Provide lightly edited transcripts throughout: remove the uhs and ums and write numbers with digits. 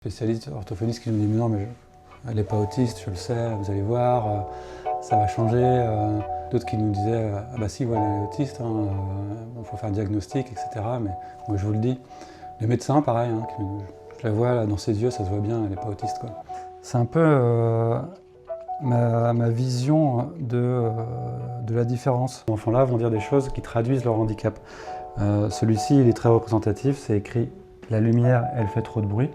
Spécialiste orthophoniste qui nous dit mais non mais elle n'est pas autiste, je le sais, vous allez voir, ça va changer. D'autres qui nous disaient ah bah si voilà, elle est autiste, il faut faire un diagnostic, etc. Mais moi je vous le dis, les médecins pareil, je la vois là, dans ses yeux, ça se voit bien, elle n'est pas autiste quoi. C'est un peu ma vision de la différence. Les enfants là vont dire des choses qui traduisent leur handicap. Celui-ci il est très représentatif, c'est écrit « La lumière elle fait trop de bruit ».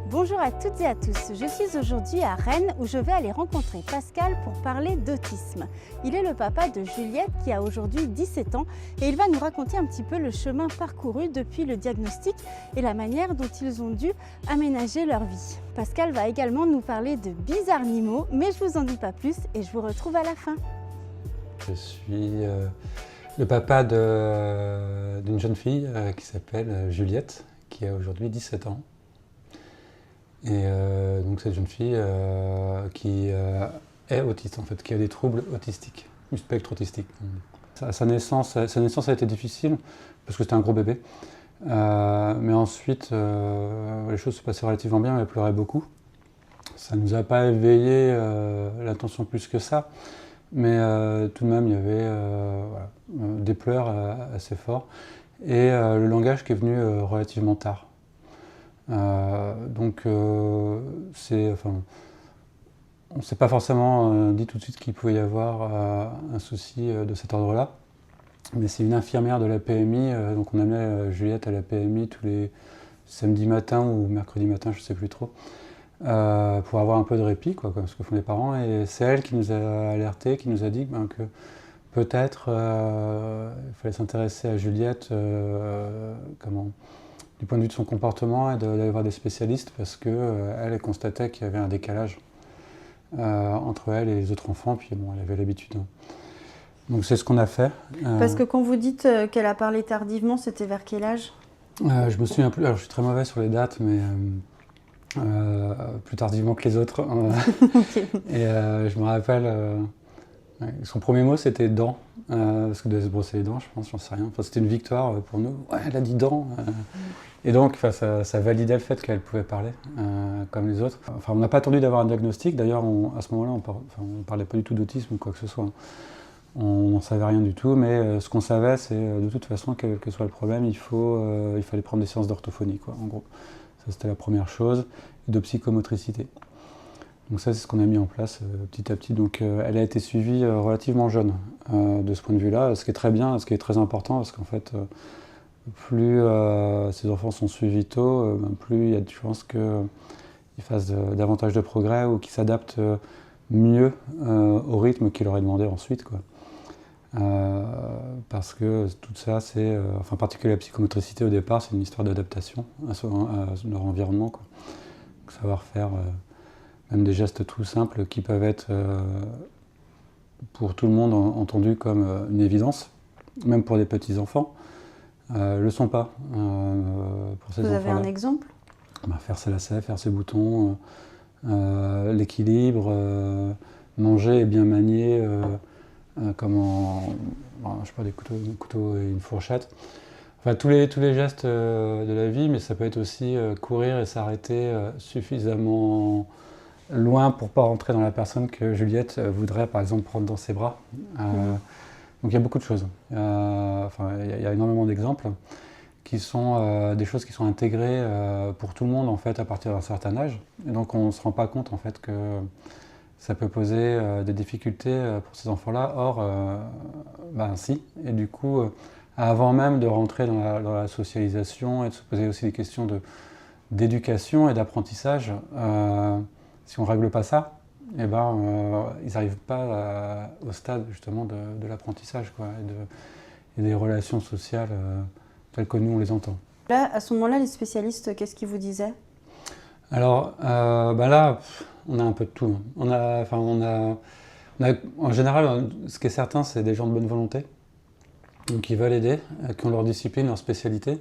Bonjour à toutes et à tous, je suis aujourd'hui à Rennes où je vais aller rencontrer Pascal pour parler d'autisme. Il est le papa de Juliette qui a aujourd'hui 17 ans et il va nous raconter un petit peu le chemin parcouru depuis le diagnostic et la manière dont ils ont dû aménager leur vie. Pascal va également nous parler de Bizarnimo, mais je vous en dis pas plus et je vous retrouve à la fin. Je suis le papa d'une jeune fille qui s'appelle Juliette, qui a aujourd'hui 17 ans. Et donc cette jeune fille qui est autiste en fait, qui a des troubles autistiques, du spectre autistique. Sa naissance a été difficile parce que c'était un gros bébé. Mais ensuite, les choses se passaient relativement bien, elle pleurait beaucoup. Ça ne nous a pas éveillé l'attention plus que ça. Mais tout de même, il y avait des pleurs assez forts et le langage qui est venu relativement tard. Donc, on ne s'est pas forcément dit tout de suite qu'il pouvait y avoir un souci de cet ordre-là. Mais c'est une infirmière de la PMI, donc on amenait Juliette à la PMI tous les samedis matins ou mercredis matins, je ne sais plus trop, pour avoir un peu de répit, quoi, comme ce que font les parents. Et c'est elle qui nous a alertés, qui nous a dit que peut-être il fallait s'intéresser à Juliette du point de vue de son comportement et d'aller voir des spécialistes parce qu'elle constatait qu'il y avait un décalage entre elle et les autres enfants, puis bon, elle avait l'habitude. Donc c'est ce qu'on a fait. Parce que quand vous dites qu'elle a parlé tardivement, c'était vers quel âge? Je me souviens plus, alors je suis très mauvais sur les dates, mais plus tardivement que les autres. Okay. Et je me rappelle, son premier mot c'était dents, parce qu'elle devait se brosser les dents, je pense, j'en sais rien. Enfin, c'était une victoire pour nous. Ouais, elle a dit dents. Et donc, ça validait le fait qu'elle pouvait parler, comme les autres. Enfin, on n'a pas attendu d'avoir un diagnostic. D'ailleurs, à ce moment-là, on ne parlait pas du tout d'autisme ou quoi que ce soit. On n'en savait rien du tout, mais ce qu'on savait, c'est de toute façon, quel que soit le problème, il fallait prendre des séances d'orthophonie, quoi, en gros. Ça, c'était la première chose, et de psychomotricité. Donc ça, c'est ce qu'on a mis en place petit à petit. Donc elle a été suivie relativement jeune de ce point de vue-là, ce qui est très bien, ce qui est très important, parce qu'en fait, plus ces enfants sont suivis tôt, plus il y a de chances qu'ils fassent davantage de progrès ou qu'ils s'adaptent mieux au rythme qu'il leur est demandé ensuite, quoi. Parce que tout ça, en particulier la psychomotricité au départ, c'est une histoire d'adaptation à leur environnement, quoi. Donc, savoir faire même des gestes tout simples qui peuvent être pour tout le monde entendus comme une évidence, même pour des petits enfants. Le sont pas pour ces enfants-là. Vous avez un exemple? Faire ses lacets, faire ses boutons, l'équilibre, manger et bien manier, comme je sais pas, des couteaux et une fourchette. Enfin, tous les gestes de la vie, mais ça peut être aussi courir et s'arrêter suffisamment loin pour pas rentrer dans la personne que Juliette voudrait, par exemple, prendre dans ses bras. Donc il y a beaucoup de choses. Il y a énormément d'exemples qui sont des choses qui sont intégrées pour tout le monde en fait à partir d'un certain âge. Et donc on ne se rend pas compte en fait que ça peut poser des difficultés pour ces enfants-là. Or, si. Et du coup, avant même de rentrer dans la socialisation et de se poser aussi des questions d'éducation et d'apprentissage, si on ne règle pas ça, ils n'arrivent pas au stade justement de l'apprentissage, quoi, et des relations sociales telles que nous on les entend. Là, à ce moment-là, les spécialistes, qu'est-ce qu'ils vous disaient? Alors là, on a un peu de tout. En général, ce qui est certain, c'est des gens de bonne volonté, donc qui veulent aider, qui ont leur discipline, leur spécialité.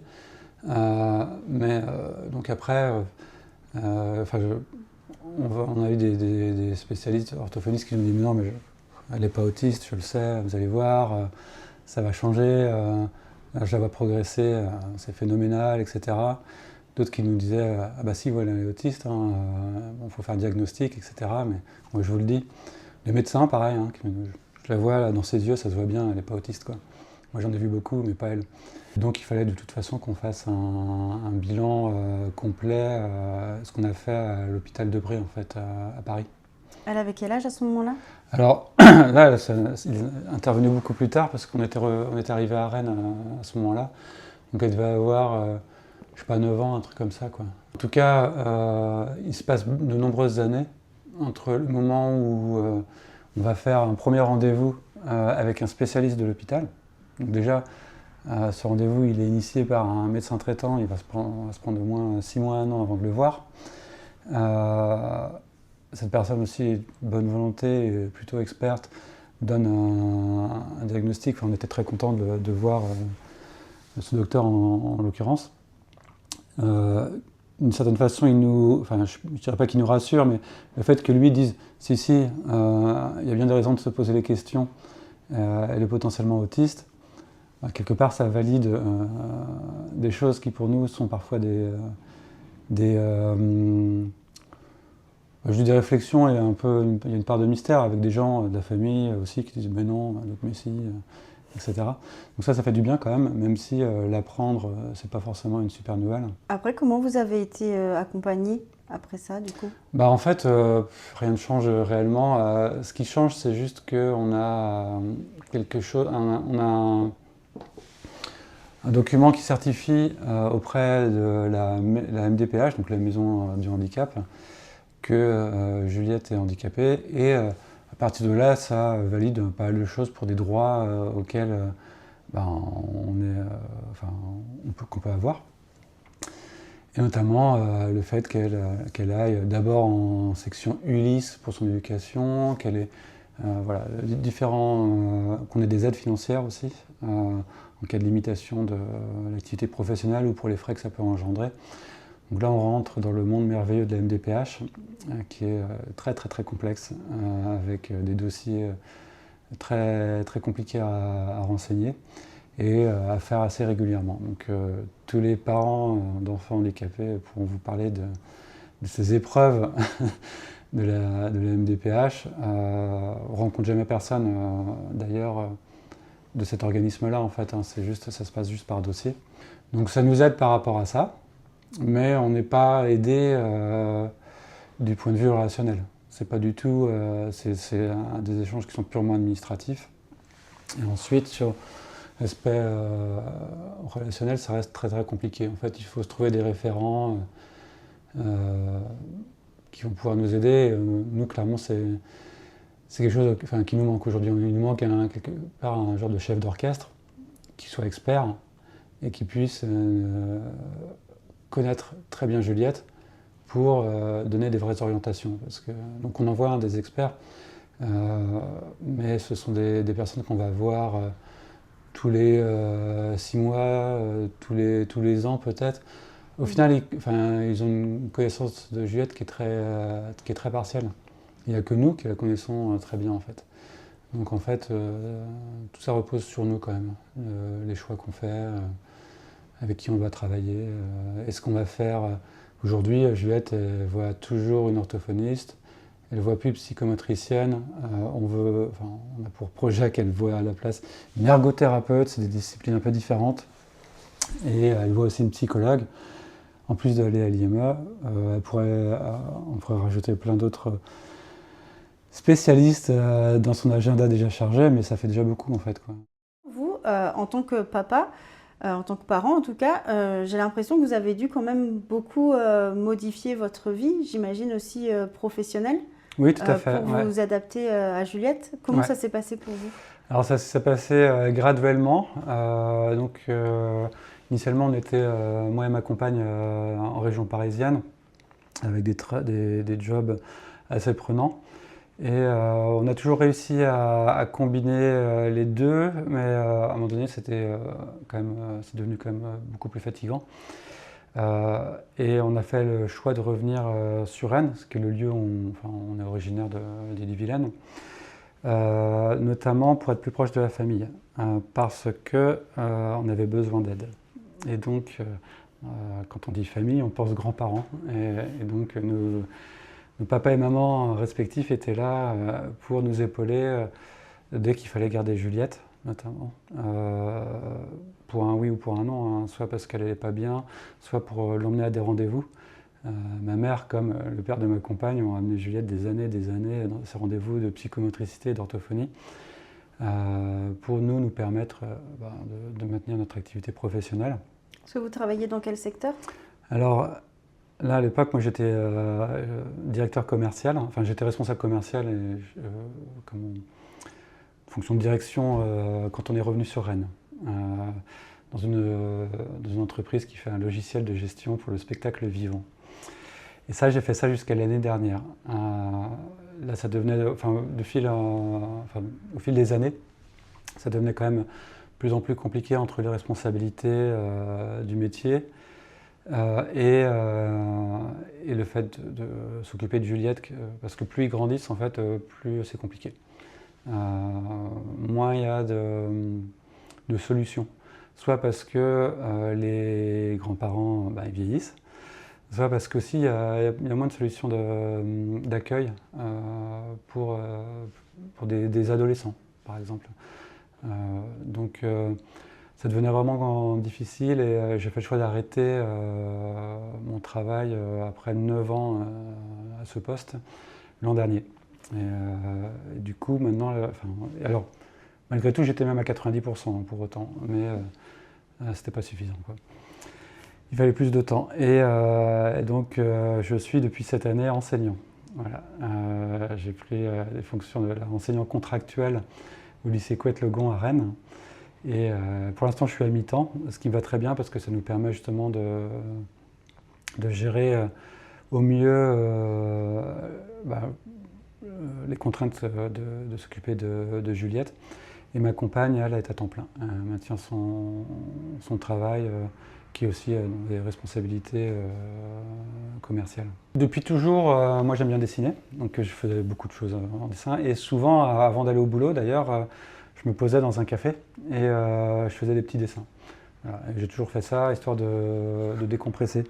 Donc après, on a eu des spécialistes orthophonistes qui nous disent non, mais elle n'est pas autiste, je le sais, vous allez voir, ça va changer, là, je la vois progresser, c'est phénoménal, etc. D'autres qui nous disaient ah bah si, voilà, elle est autiste, hein, bon, faut faire un diagnostic, etc. Mais moi je vous le dis. Les médecins, pareil, hein, je la vois là, dans ses yeux, ça se voit bien, elle n'est pas autiste, quoi. Moi j'en ai vu beaucoup, mais pas elle. Donc il fallait de toute façon qu'on fasse un bilan complet, ce qu'on a fait à l'hôpital de Bray en fait, à Paris. Elle avait quel âge à ce moment-là? Alors là, il est intervenu beaucoup plus tard parce qu'on était arrivé à Rennes à ce moment-là. Donc elle devait avoir, je sais pas, 9 ans, un truc comme ça, quoi. En tout cas, il se passe de nombreuses années entre le moment où on va faire un premier rendez-vous avec un spécialiste de l'hôpital. Donc déjà, ce rendez-vous, il est initié par un médecin traitant, il va se prendre au moins 6 mois, 1 an avant de le voir. Cette personne aussi, bonne volonté, et plutôt experte, donne un diagnostic. Enfin, on était très contents de voir ce docteur en l'occurrence. D'une certaine façon, je ne dirais pas qu'il nous rassure, mais le fait que lui dise si, il y a bien des raisons de se poser les questions, elle est potentiellement autiste. Quelque part, ça valide des choses qui pour nous sont parfois des réflexions et il y a une part de mystère avec des gens de la famille aussi qui disent mais non, donc mais si, etc. Donc ça fait du bien quand même si l'apprendre, c'est pas forcément une super nouvelle. Après, comment vous avez été accompagné après ça, du coup? Bah en fait, rien ne change réellement. Ce qui change, c'est juste qu'on a quelque chose, on a un document qui certifie auprès de la MDPH, donc la Maison du Handicap, que Juliette est handicapée. Et à partir de là, ça valide pas mal de choses pour des droits auxquels qu'on peut avoir. Et notamment le fait qu'elle aille d'abord en section Ulysse pour son éducation, qu'elle ait qu'on ait des aides financières aussi, en cas de limitation de l'activité professionnelle ou pour les frais que ça peut engendrer. Donc là, on rentre dans le monde merveilleux de la MDPH, qui est très très très complexe, avec des dossiers très très compliqués à renseigner et à faire assez régulièrement. Donc tous les parents d'enfants handicapés pourront vous parler de ces épreuves de la MDPH. On ne rencontre jamais personne d'ailleurs de cet organisme-là en fait, hein. Ça se passe juste par dossier. Donc ça nous aide par rapport à ça, mais on n'est pas aidé du point de vue relationnel. C'est pas du tout, c'est des échanges qui sont purement administratifs. Et ensuite sur l'aspect relationnel, ça reste très très compliqué. En fait, il faut se trouver des référents qui vont pouvoir nous aider. Nous, clairement, c'est quelque chose qui nous manque aujourd'hui. Il nous manque quelque part un genre de chef d'orchestre qui soit expert et qui puisse connaître très bien Juliette pour donner des vraies orientations. Donc on envoie des experts, mais ce sont des personnes qu'on va voir tous les 6 mois, tous les ans peut-être. Au final, ils ont une connaissance de Juliette qui est très partielle. Il n'y a que nous qui la connaissons très bien en fait. Donc en fait, tout ça repose sur nous quand même. Les choix qu'on fait, avec qui on doit travailler, et ce qu'on va faire. Aujourd'hui, Juliette, elle voit toujours une orthophoniste, elle ne voit plus psychomotricienne. On a pour projet qu'elle voit à la place une ergothérapeute, c'est des disciplines un peu différentes. Et elle voit aussi une psychologue. En plus d'aller à l'IME, on pourrait rajouter plein d'autres spécialistes dans son agenda déjà chargé, mais ça fait déjà beaucoup en fait, quoi. Vous, en tant que papa, en tant que parent en tout cas, j'ai l'impression que vous avez dû quand même beaucoup modifier votre vie, j'imagine aussi professionnelle. Oui, tout à fait. Pour vous adapter à Juliette. Comment ça s'est passé pour vous? Alors ça s'est passé graduellement. Initialement, on était, moi et ma compagne, en région parisienne, avec des jobs assez prenants. Et on a toujours réussi à combiner les deux, mais à un moment donné, c'est devenu quand même beaucoup plus fatigant. Et on a fait le choix de revenir sur Rennes, ce qui est le lieu où on est originaire d'Ille-et-Vilaine, notamment pour être plus proche de la famille, parce qu'on avait besoin d'aide. Et donc, quand on dit famille, on pense grands-parents. Et donc, nos papas et mamans respectifs étaient là pour nous épauler dès qu'il fallait garder Juliette, notamment, pour un oui ou pour un non, hein, soit parce qu'elle n'allait pas bien, soit pour l'emmener à des rendez-vous. Ma mère, comme le père de ma compagne, ont amené Juliette des années dans ces rendez-vous de psychomotricité et d'orthophonie, pour nous permettre de maintenir notre activité professionnelle. Est-ce que vous travaillez dans quel secteur? Alors, là, à l'époque, moi, j'étais directeur commercial, enfin, j'étais responsable commercial et fonction de direction quand on est revenu sur Rennes, dans une entreprise qui fait un logiciel de gestion pour le spectacle vivant. Et ça, j'ai fait ça jusqu'à l'année dernière. Là, ça devenait, au fil des années, ça devenait quand même de plus en plus compliqué entre les responsabilités du métier et le fait de s'occuper de Juliette, parce que plus ils grandissent, en fait, plus c'est compliqué. Moins il y a de solutions. Soit parce que les grands-parents ils vieillissent, soit parce qu'aussi il y a moins de solutions d'accueil pour des adolescents, par exemple. Donc ça devenait vraiment difficile et j'ai fait le choix d'arrêter mon travail après 9 ans à ce poste l'an dernier. Et du coup, maintenant, alors, malgré tout, j'étais même à 90% pour autant, mais c'était pas suffisant, quoi. Il fallait plus de temps. Et donc, je suis depuis cette année enseignant. Voilà. J'ai pris les fonctions d'enseignant contractuel au lycée Couette-Legon à Rennes. Et pour l'instant, je suis à mi-temps, ce qui va très bien parce que ça nous permet justement de gérer au mieux les contraintes de s'occuper de Juliette. Et ma compagne, elle est à temps plein. Elle maintient son travail, qui est aussi des responsabilités commerciales. Depuis toujours, moi j'aime bien dessiner, donc je faisais beaucoup de choses en dessin. Et souvent, avant d'aller au boulot d'ailleurs, je me posais dans un café et je faisais des petits dessins. Voilà. J'ai toujours fait ça, histoire de décompresser.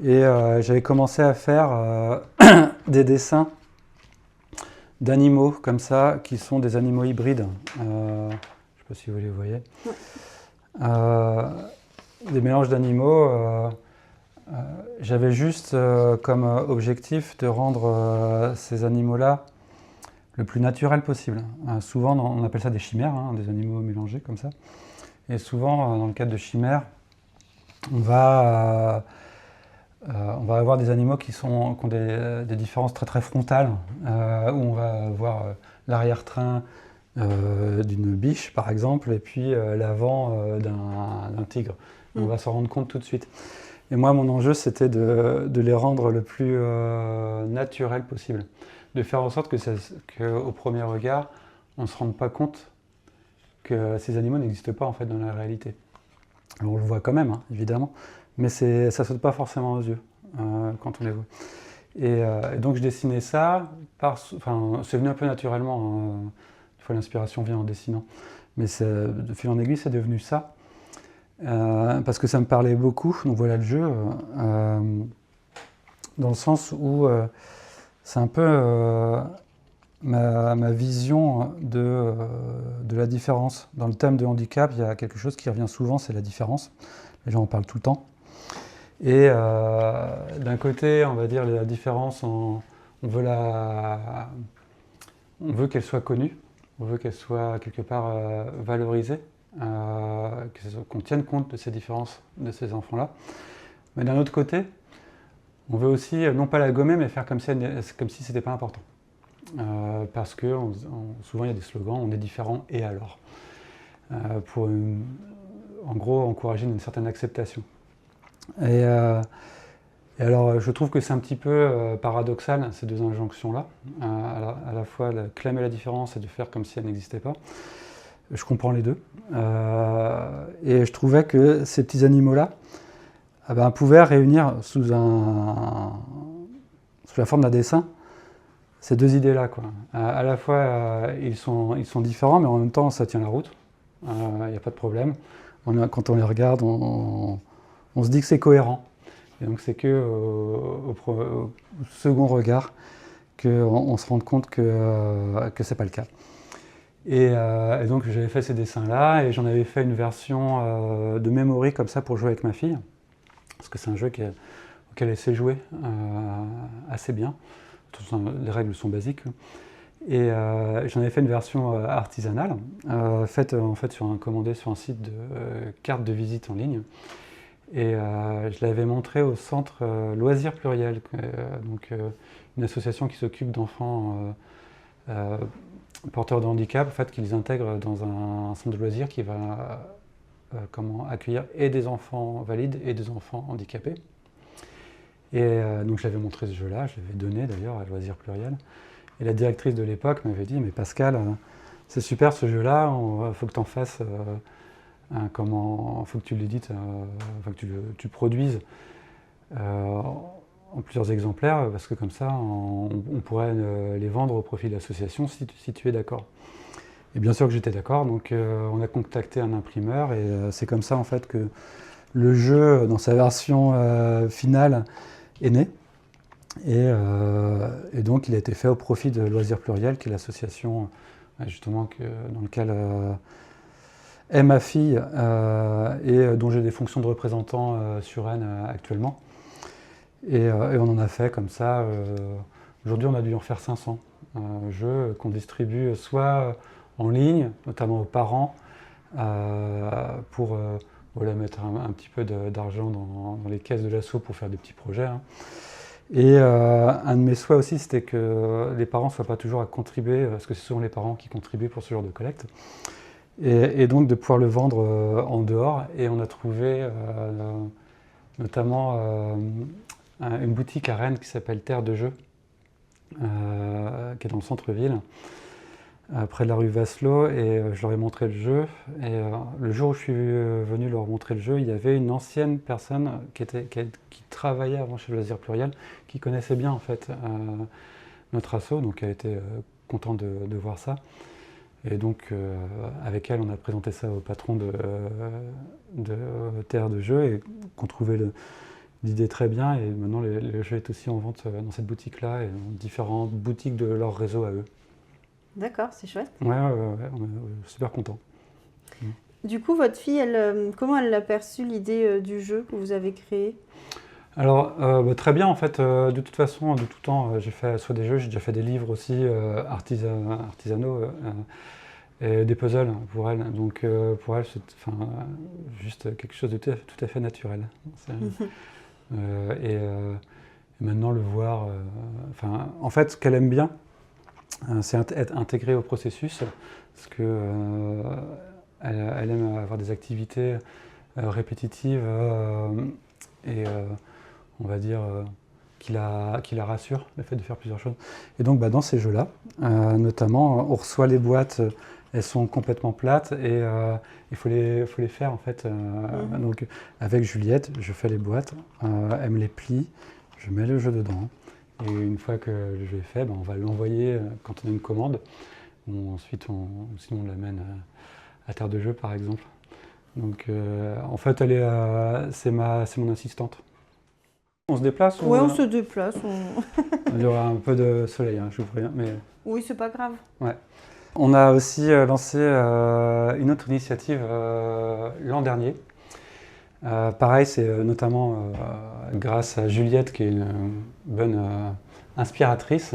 Et j'avais commencé à faire des dessins d'animaux comme ça, qui sont des animaux hybrides. Je ne sais pas si vous les voyez. Des mélanges d'animaux. J'avais juste comme objectif de rendre ces animaux-là le plus naturel possible. Souvent, on appelle ça des chimères, hein, des animaux mélangés comme ça. Et souvent, dans le cadre de chimères, on va avoir des animaux qui ont des différences très très frontales, où on va avoir l'arrière-train d'une biche par exemple, et puis l'avant d'un tigre. On va s'en rendre compte tout de suite. Et moi, mon enjeu, c'était de les rendre le plus naturel possible. De faire en sorte qu'au premier regard, on ne se rende pas compte que ces animaux n'existent pas en fait dans la réalité. Alors, on le voit quand même, hein, évidemment, mais ça ne saute pas forcément aux yeux quand on les voit. Et donc je dessinais ça, c'est venu un peu naturellement, hein. Des fois l'inspiration vient en dessinant, mais de fil en aiguille c'est devenu ça, parce que ça me parlait beaucoup, donc voilà le jeu, dans le sens où c'est un peu ma vision de la différence. Dans le thème de handicap, il y a quelque chose qui revient souvent, c'est la différence. Les gens en parlent tout le temps. Et d'un côté, on va dire la différence, on veut qu'elle soit connue, on veut qu'elle soit quelque part valorisée, qu'on tienne compte de ces différences de ces enfants-là. Mais d'un autre côté, on veut aussi, non pas la gommer, mais faire comme si c'était pas important. Parce que souvent il y a des slogans, on est différent et alors, pour en gros encourager une certaine acceptation. Et alors je trouve que c'est un petit peu paradoxal ces deux injonctions-là, à la fois de clamer la différence et de faire comme si elle n'existait pas. Je comprends les deux. Et je trouvais que ces petits animaux-là, pouvait réunir sous la forme d'un dessin ces deux idées-là, quoi. À la fois, ils sont différents, mais en même temps, ça tient la route. Il n'y a pas de problème. Quand on les regarde, on se dit que c'est cohérent. Et donc, c'est qu'au second regard qu'on se rend compte que ce n'est pas le cas. Et donc, j'avais fait ces dessins-là, et j'en avais fait une version de Memory, comme ça, pour jouer avec ma fille. Parce que c'est un jeu auquel elle sait jouer assez bien. Les règles sont basiques. Et j'en avais fait une version artisanale, faite en fait commandée sur un site de carte de visite en ligne. Et je l'avais montré au centre Loisirs Pluriels, donc une association qui s'occupe d'enfants porteurs de handicap, en fait, qu'ils intègrent dans un centre de loisirs qui va accueillir et des enfants valides et des enfants handicapés. Et donc je l'avais montré ce jeu-là, je l'avais donné d'ailleurs à Loisirs Pluriels. Et la directrice de l'époque m'avait dit « Mais Pascal, c'est super ce jeu-là, il faut que tu en fasses, faut que tu l'édites, que tu produises en plusieurs exemplaires, parce que comme ça, on pourrait les vendre au profit de l'association si tu es d'accord. » Et bien sûr que j'étais d'accord, donc on a contacté un imprimeur, et c'est comme ça en fait que le jeu, dans sa version finale, est né. Et donc il a été fait au profit de Loisirs Pluriels, qui est l'association justement dans laquelle est ma fille et dont j'ai des fonctions de représentant sur Rennes actuellement. Et on en a fait comme ça. Aujourd'hui, on a dû en faire 500 jeux qu'on distribue soit en ligne, notamment aux parents, pour mettre un petit peu d'argent dans les caisses de l'asso pour faire des petits projets. Hein. Et un de mes souhaits aussi, c'était que les parents ne soient pas toujours à contribuer, parce que c'est souvent les parents qui contribuent pour ce genre de collecte. Et donc de pouvoir le vendre en dehors. Et on a trouvé notamment une boutique à Rennes qui s'appelle Terre de Jeux, qui est dans le centre-ville, près de la rue Vasselot, et je leur ai montré le jeu. Et le jour où je suis venu leur montrer le jeu, il y avait une ancienne personne qui travaillait avant chez Loisirs Pluriels, qui connaissait bien en fait notre asso, donc elle était contente de voir ça. Et donc avec elle, on a présenté ça au patron de Terre de Jeux, et qu'on trouvait l'idée très bien. Et maintenant, le jeu est aussi en vente dans cette boutique-là et dans différentes boutiques de leur réseau à eux. D'accord, c'est chouette. Ouais, on est super contents. Du coup, votre fille, comment elle a perçu l'idée du jeu que vous avez créé ? Alors, très bien en fait. De toute façon, de tout temps, j'ai fait soit des jeux, j'ai déjà fait des livres aussi artisanaux et des puzzles pour elle. Donc, pour elle, c'est juste quelque chose de tout à fait naturel. Et maintenant, le voir... en fait, ce qu'elle aime bien, c'est être intégrée au processus, parce que elle aime avoir des activités répétitives et on va dire qui la rassure, le fait de faire plusieurs choses. Et donc dans ces jeux-là, notamment, on reçoit les boîtes, elles sont complètement plates, et il faut les faire en fait. Donc avec Juliette, je fais les boîtes, elle me les plie, je mets le jeu dedans. Et une fois que le jeu est fait, on va l'envoyer quand on a une commande. Ensuite, sinon on l'amène à Terre de Jeux, par exemple. Donc, en fait, c'est mon assistante. On se déplace ? Oui, on se déplace. Il y aura un peu de soleil, hein, je vous préviens. Mais... Oui, c'est pas grave. Ouais. On a aussi lancé une autre initiative l'an dernier. Pareil, c'est notamment grâce à Juliette, qui est une bonne inspiratrice.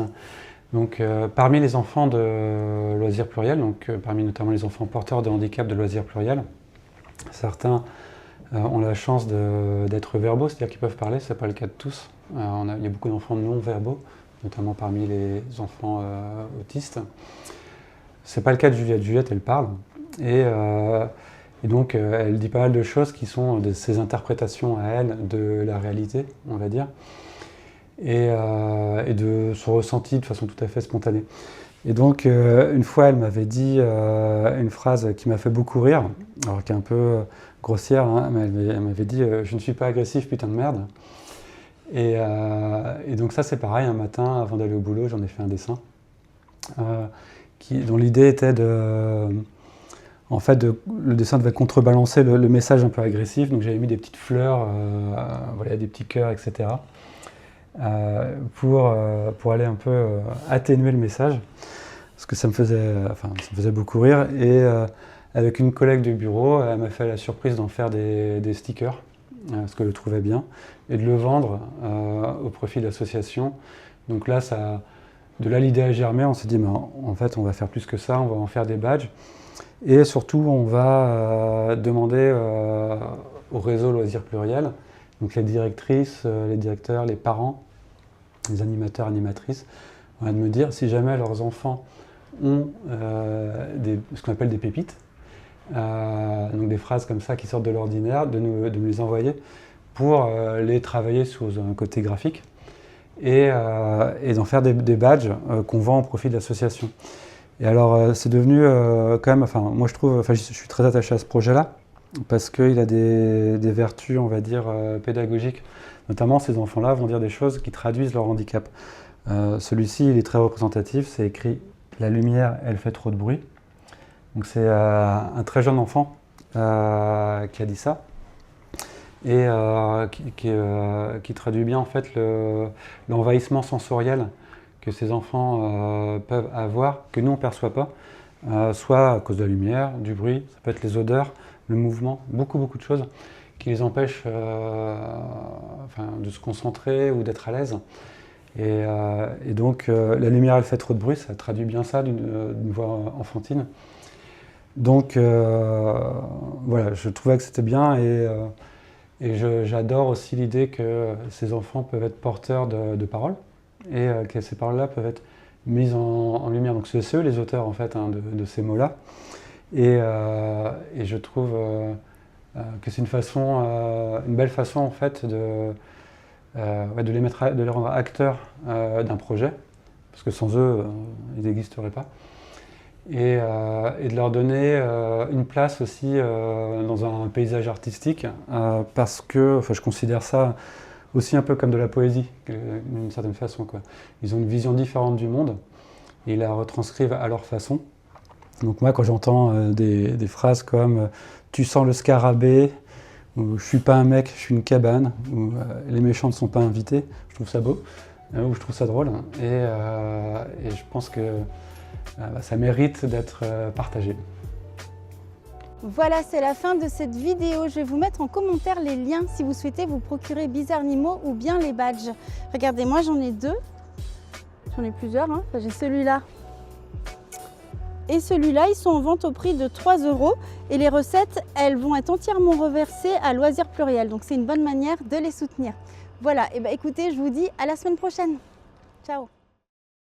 Donc, parmi les enfants de Loisirs Pluriels, donc parmi notamment les enfants porteurs de handicap de Loisirs Pluriels, certains ont la chance d'être verbaux, c'est-à-dire qu'ils peuvent parler, ce n'est pas le cas de tous. Il y a beaucoup d'enfants non-verbaux, notamment parmi les enfants autistes. Ce n'est pas le cas de Juliette. Juliette, elle parle. Et donc, elle dit pas mal de choses qui sont ses interprétations à elle de la réalité, on va dire, et de son ressenti de façon tout à fait spontanée. Et donc, une fois, elle m'avait dit une phrase qui m'a fait beaucoup rire, alors qui est un peu grossière, hein, mais elle m'avait dit « je ne suis pas agressif, putain de merde ». Et donc ça c'est pareil, un matin avant d'aller au boulot, j'en ai fait un dessin dont l'idée était le dessin devait contrebalancer le message un peu agressif, donc j'avais mis des petites fleurs, voilà, des petits cœurs, etc. Pour aller un peu atténuer le message, parce que ça me faisait beaucoup rire. Et avec une collègue du bureau, elle m'a fait la surprise d'en faire des stickers, parce qu'elle le trouvait bien, et de le vendre au profit de l'association. Donc là, de là l'idée a germé, on s'est dit, mais en fait, on va faire plus que ça, on va en faire des badges. Et surtout, on va demander au réseau Loisirs Pluriels, donc les directrices, les directeurs, les parents, les animateurs, animatrices, de me dire si jamais leurs enfants ont ce qu'on appelle des pépites, donc des phrases comme ça qui sortent de l'ordinaire, de me les envoyer pour les travailler sous un côté graphique et d'en faire des badges qu'on vend au profit de l'association. Et alors c'est devenu quand même, moi je suis très attaché à ce projet-là parce qu'il a des vertus, on va dire, pédagogiques. Notamment, ces enfants-là vont dire des choses qui traduisent leur handicap. Celui-ci, il est très représentatif, c'est écrit « La lumière, elle fait trop de bruit ». Donc c'est un très jeune enfant qui a dit ça et qui traduit bien en fait l'envahissement sensoriel que ces enfants peuvent avoir, que nous on ne perçoit pas, soit à cause de la lumière, du bruit, ça peut être les odeurs, le mouvement, beaucoup de choses qui les empêchent de se concentrer ou d'être à l'aise. Et donc la lumière elle fait trop de bruit, ça traduit bien ça d'une voix enfantine. Donc voilà, je trouvais que c'était bien et j'adore aussi l'idée que ces enfants peuvent être porteurs de paroles et que ces paroles-là peuvent être mises en lumière. Donc c'est eux les auteurs en fait de ces mots-là. Et je trouve que c'est une belle façon en fait de les rendre acteurs d'un projet, parce que sans eux, ils n'existeraient pas. Et de leur donner une place aussi dans un paysage artistique, parce que je considère ça aussi un peu comme de la poésie, d'une certaine façon, quoi. Ils ont une vision différente du monde, et ils la retranscrivent à leur façon. Donc moi, quand j'entends des phrases comme « tu sens le scarabée », ou « je suis pas un mec, je suis une cabane », ou « les méchants ne sont pas invités », je trouve ça beau, ou je trouve ça drôle, et je pense que ça mérite d'être partagé. Voilà, c'est la fin de cette vidéo. Je vais vous mettre en commentaire les liens si vous souhaitez vous procurer Bizarnimo ou bien les badges. Regardez, moi j'en ai deux. J'en ai plusieurs, hein. J'ai celui-là et celui-là. Ils sont en vente au prix de 3 € et les recettes, elles vont être entièrement reversées à Loisirs Pluriels. Donc c'est une bonne manière de les soutenir. Voilà, et écoutez, je vous dis à la semaine prochaine. Ciao.